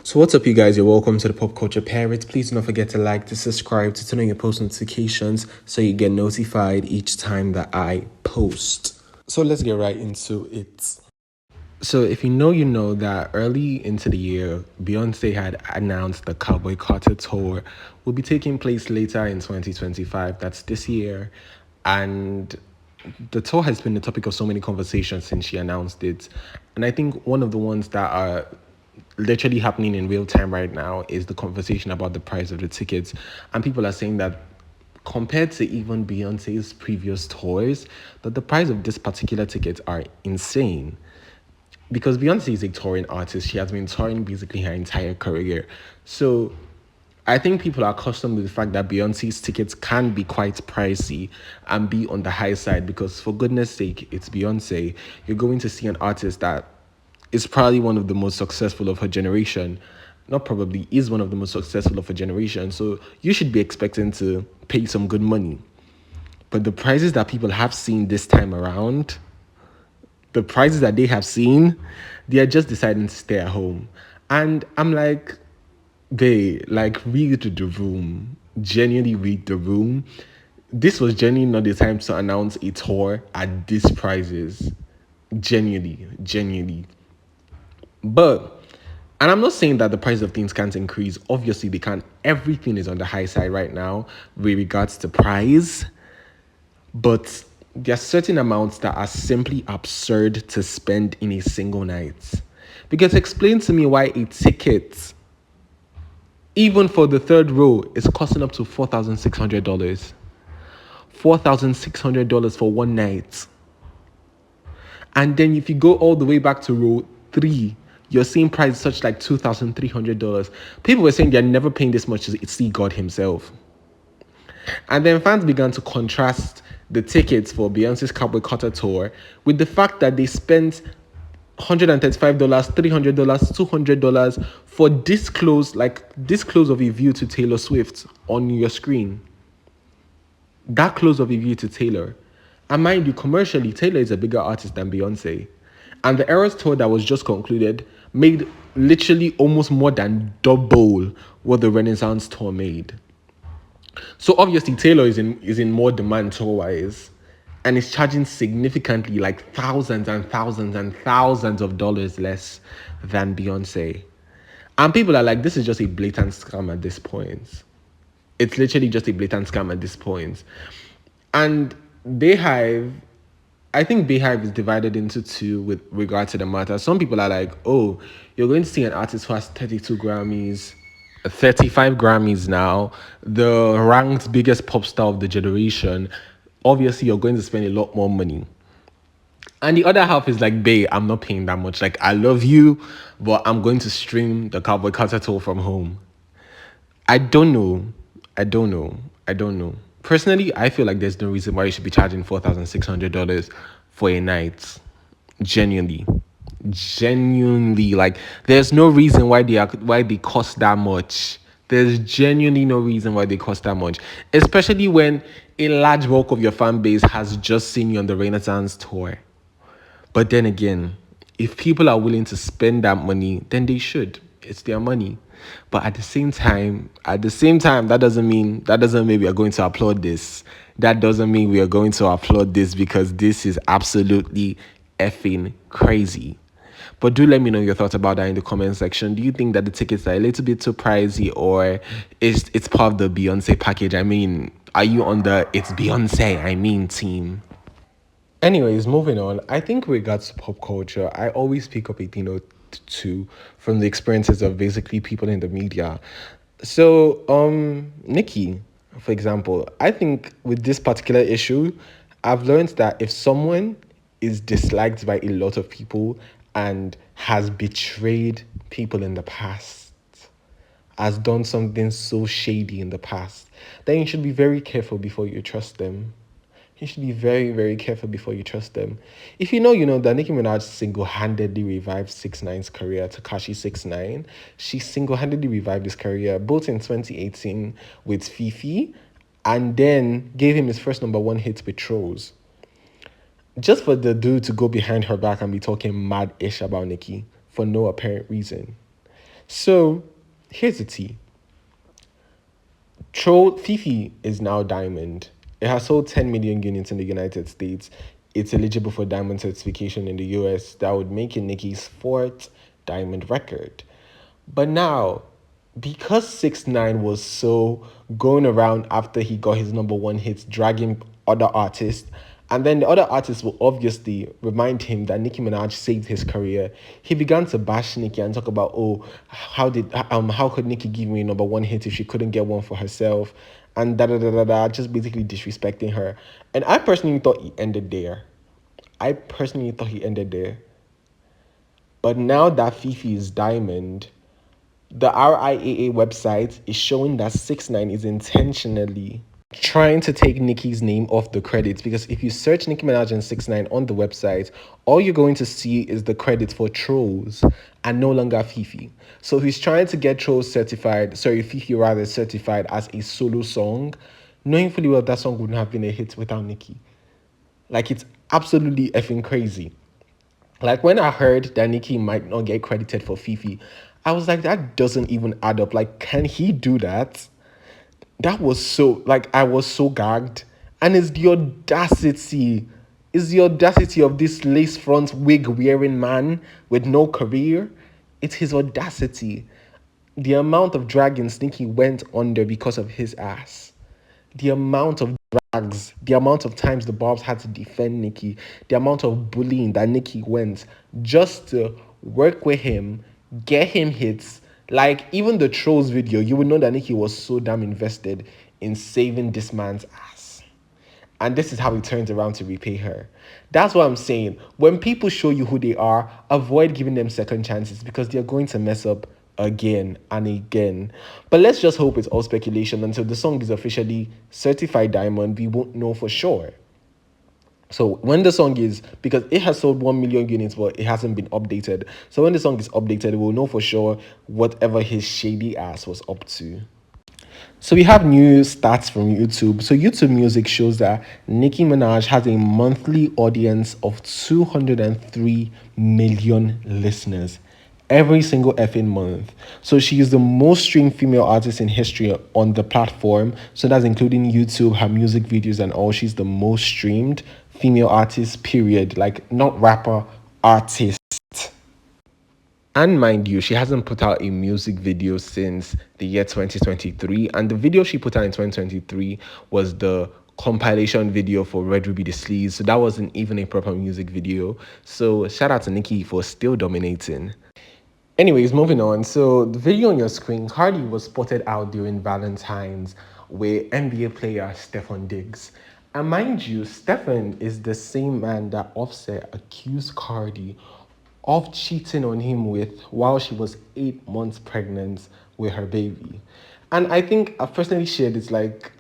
So what's up, you guys? You're welcome to the Pop Culture Parrots. Please do not forget to like, to subscribe, to turn on your post notifications so you get notified each time that I post. So let's get right into it. So if you know that early into the year, Beyoncé had announced the Cowboy Carter tour will be taking place later in 2025. That's this year. And the tour has been the topic of so many conversations since she announced it. And I think one of the ones that are literally happening in real time right now is the conversation about the price of the tickets. And people are saying that compared to even Beyonce's previous tours, that the price of this particular tickets are insane. Because Beyonce is a touring artist, she has been touring basically her entire career. So I think people are accustomed to the fact that Beyonce's tickets can be quite pricey and be on the high side because, for goodness sake, it's Beyonce. You're going to see an artist that is probably one of the most successful of her generation. Not probably, is one of the most successful of her generation. So you should be expecting to pay some good money. But the prices that people have seen this time around, the prices that they have seen, they are just deciding to stay at home. And I'm like, read the room. Genuinely read the room. This was genuinely not the time to announce a tour at these prices. Genuinely. But, and I'm not saying that the price of things can't increase. Obviously, they can. Everything is on the high side right now with regards to price. But there are certain amounts that are simply absurd to spend in a single night. Because explain to me why a ticket, even for the third row, is costing up to $4,600. $4,600 for one night. And then if you go all the way back to row 3, you're seeing prices such like $2,300. People were saying they're never paying this much to see God himself. And then fans began to contrast the tickets for Beyonce's Cowboy Carter tour with the fact that they spent $135, $300, $200 for this close of a view to Taylor Swift on your screen. That close of a view to Taylor. And mind you, commercially, Taylor is a bigger artist than Beyonce. And the Eras tour that was just concluded made literally almost more than double what the Renaissance tour made. So obviously Taylor is in more demand tour-wise, and is charging significantly, like thousands and thousands and thousands of dollars less than Beyonce. And people are like, this is just a blatant scam at this point. It's literally just a blatant scam at this point. And Bayhive, I think Bayhive is divided into two with regard to the matter. Some people are like, oh, you're going to see an artist who has 32 Grammys, 35 Grammys now, the ranked biggest pop star of the generation. Obviously, you're going to spend a lot more money. And the other half is like, babe, I'm not paying that much. Like, I love you, but I'm going to stream the Cowboy Carter tour from home. I don't know. Personally, I feel like there's no reason why you should be charging $4,600 for a night. Genuinely, like there's no reason why they cost that much. There's genuinely no reason why they cost that much, especially when a large bulk of your fan base has just seen you on the Renaissance tour. But then again, if people are willing to spend that money, then they should. It's their money. But at the same time, that doesn't mean we are going to applaud this. That doesn't mean we are going to applaud this because this is absolutely effing crazy. But do let me know your thoughts about that in the comment section. Do you think that the tickets are a little bit too pricey, or it's part of the Beyonce package? I mean, are you on the it's Beyonce team? Anyways, moving on. I think with regards to pop culture, I always pick up a thing or two from the experiences of basically people in the media. So, Nicki, for example, I think with this particular issue, I've learned that if someone is disliked by a lot of people and has betrayed people in the past, has done something so shady in the past, then you should be very careful before you trust them. You should be very, very careful before you trust them. If you know that Nicki Minaj single-handedly revived 6ix9ine's career, Tekashi 6ix9ine. She single-handedly revived his career, both in 2018 with Fifi, and then gave him his first number one hit with Trolls. Just for the dude to go behind her back and be talking mad-ish about Nicki for no apparent reason. So here's the tea. Troll Fifi is now diamond. It has sold 10 million units in the United States. It's eligible for diamond certification in the US. That would make it Nicki's fourth diamond record. But now, because 6ix9ine was so going around after he got his number one hits, dragging other artists, and then the other artists will obviously remind him that Nicki Minaj saved his career. He began to bash Nicki and talk about, oh, how could Nicki give me a number one hit if she couldn't get one for herself, and da da da da da, just basically disrespecting her. And I personally thought he ended there. But now that Fifi is diamond, the RIAA website is showing that 6ix9ine is intentionally trying to take Nicki's name off the credits, because if you search Nicki Minaj and 6ix9ine on the website, all you're going to see is the credits for Trolls and no longer Fifi. So he's trying to get Fifi rather certified as a solo song, knowing fully well that song wouldn't have been a hit without Nicki. Like, it's absolutely effing crazy. Like, when I heard that Nicki might not get credited for Fifi, I was like, that doesn't even add up. Like, can he do that? That was so, like, I was so gagged. And it's the audacity of this lace front wig wearing man with no career. It's his audacity. The amount of dragons Nicki went under because of his ass. The amount of drags, the amount of times the Bobs had to defend Nicki, the amount of bullying that Nicki went just to work with him, get him hits. Like, even the Trolls video, you would know that Nicki was so damn invested in saving this man's ass. And this is how he turns around to repay her. That's what I'm saying. When people show you who they are, avoid giving them second chances, because they're going to mess up again and again. But let's just hope it's all speculation. Until the song is officially certified diamond, we won't know for sure. So when the song is, because it has sold 1 million units, but it hasn't been updated. So when the song is updated, we'll know for sure whatever his shady ass was up to. So we have new stats from YouTube. So YouTube Music shows that Nicki Minaj has a monthly audience of 203 million listeners every single effing month. So she is the most streamed female artist in history on the platform. So that's including YouTube, her music videos and all. She's the most streamed female artist, period. Like, not rapper, artist. And mind you, she hasn't put out a music video since the year 2023. And the video she put out in 2023 was the compilation video for Red Ruby the Sleaze. So that wasn't even a proper music video. So shout out to Nicki for still dominating. Anyways, moving on. So the video on your screen, Cardi was spotted out during Valentine's with NBA player Stefan Diggs. And mind you, Stefan is the same man that Offset accused Cardi of cheating on him with while she was 8 months pregnant with her baby. And I think I've personally shared, it's like,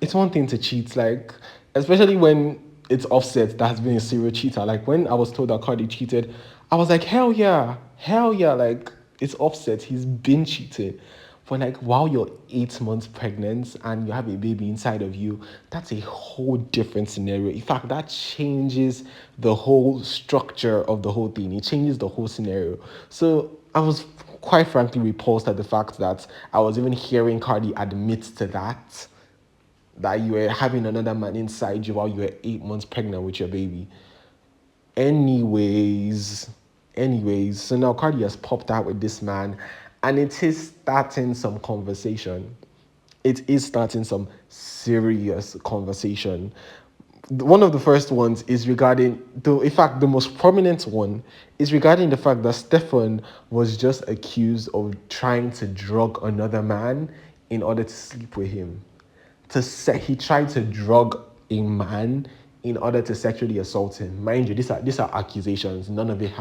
it's one thing to cheat, like, especially when it's Offset that has been a serial cheater. Like, when I was told that Cardi cheated, I was like, hell yeah, like, it's Offset, he's been cheating. But like, while you're 8 months pregnant and you have a baby inside of you, that's a whole different scenario. In fact, that changes the whole structure of the whole thing. It changes the whole scenario. So I was quite frankly repulsed at the fact that I was even hearing Cardi admit to that you were having another man inside you while you were 8 months pregnant with your baby. Anyways, so now Cardi has popped out with this man, and it is starting some conversation. It is starting some serious conversation. One of the first ones is regarding, in fact, the most prominent one is regarding the fact that Stefan was just accused of trying to drug another man in order to sleep with him. He tried to drug a man in order to sexually assault him. Mind you, these are accusations. None of it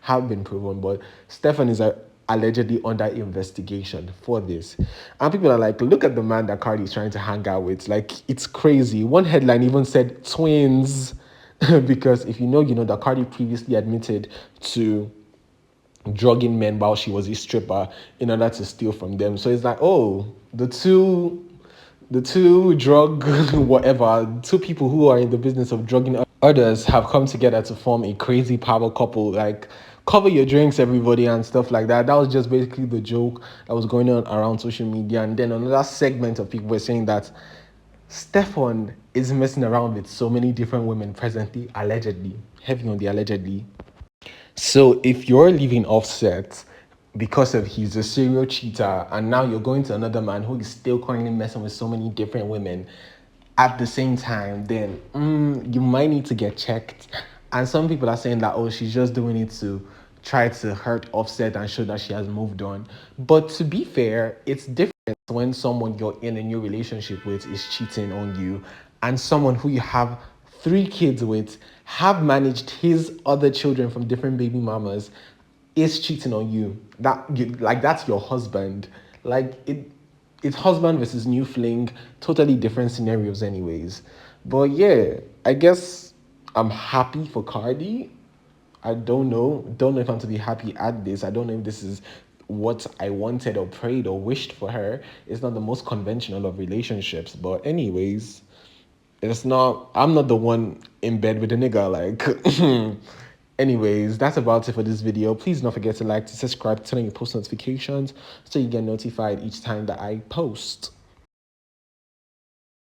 have been proven, but Stefan is allegedly under investigation for this. And people are like, look at the man that Cardi is trying to hang out with. Like, it's crazy. One headline even said twins, because if you know that Cardi previously admitted to drugging men while she was a stripper in order to steal from them. So it's like, oh, the two drug whatever, two people who are in the business of drugging others have come together to form a crazy power couple. Like, cover your drinks, everybody, and stuff like that. That was just basically the joke that was going on around social media. And then another segment of people were saying that Stefan is messing around with so many different women presently, allegedly. Heavy on the allegedly. So if you're leaving Offset because of he's a serial cheater, and now you're going to another man who is still currently messing with so many different women at the same time, then you might need to get checked. And some people are saying that, oh, she's just doing it to try to hurt Offset and show that she has moved on. But to be fair, it's different when someone you're in a new relationship with is cheating on you, and someone who you have 3 kids with, have managed his other children from different baby mamas, is cheating on you. That's your husband. It's husband versus new fling, totally different scenarios anyways. But yeah, I guess I'm happy for Cardi. I don't know. Don't know if I'm to be happy at this. I don't know if this is what I wanted or prayed or wished for her. It's not the most conventional of relationships. But anyways, it's not, I'm not the one in bed with a nigga. Like anyways, that's about it for this video. Please don't forget to like, to subscribe, to turn on your post notifications so you get notified each time that I post.